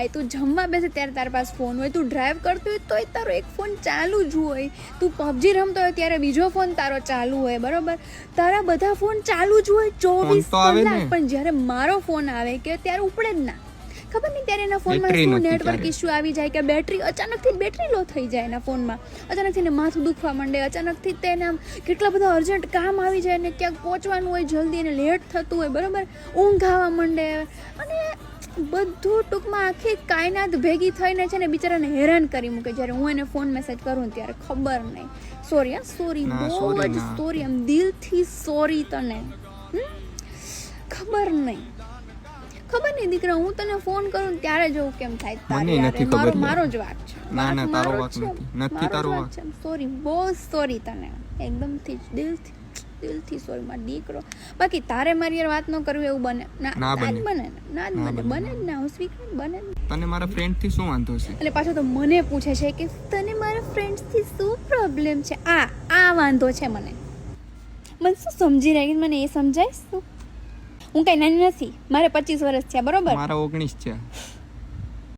જાય, તું જમવા બેસે ત્યારે તારા પાસે ફોન હોય, તું ડ્રાઈવ કરતો હોય તોય તારો એક ફોન ચાલુ જ હોય, તું પબજી રમતો હોય ત્યારે બીજો ફોન તારો ચાલુ હોય, બરોબર? તારા બધા ફોન ચાલુ જ હોય 24 કલાક, પણ જ્યારે મારો ફોન આવે કે ત્યારે ઉપડે જ ના. ખબર નહીં ત્યારે એના ફોનમાં શું નેટવર્ક ઇસ્યુ આવી જાય કે બેટરી અચાનકથી બેટરી લો થઈ જાય એના ફોનમાં, અચાનકથી એને માથું દુખવા માંડે, અચાનકથી તેને આમ કેટલા બધા અર્જન્ટ કામ આવી જાય ને ક્યાંક પહોંચવાનું હોય, જલ્દી એને લેટ થતું હોય, બરાબર? ઊંઘ આવવા માંડે અને બધું ટૂંકમાં આખી કાયનાત ભેગી થઈને છે ને બિચારાને હેરાન કરી મૂકે. જ્યારે હું એને ફોન મેસેજ કરું ત્યારે ખબર નહીં, સોરી સોરી, બહુ જ સોરી, આમ દિલથી સોરી તને, ખબર નહીં દીકરા, હું તને ફોન કરું ત્યારે જોઉં કેમ થાય, મારો જ વાક છે. ના ના, તારો વાક નથી, તારો વાક છે. સોરી, બહુ સોરી તને, એકદમથી દિલથી સોરી મારો દીકરો. બાકી તારે મારી યાર વાત ન કરવી એવું બને ના બને જ ના, હું સ્વીકાર બને. તને મારા ફ્રેન્ડ થી શું વાંધો છે? એટલે પાછો તો મને પૂછે છે કે તને મારા ફ્રેન્ડ્સ થી શું પ્રોબ્લેમ છે? આ વાંધો છે મને શું સમજી રહી, મને એ સમજાય શું? હું કઈ નાની નથી, મારે 25 વર્ષ છે, બરોબર? મારા 19 છે.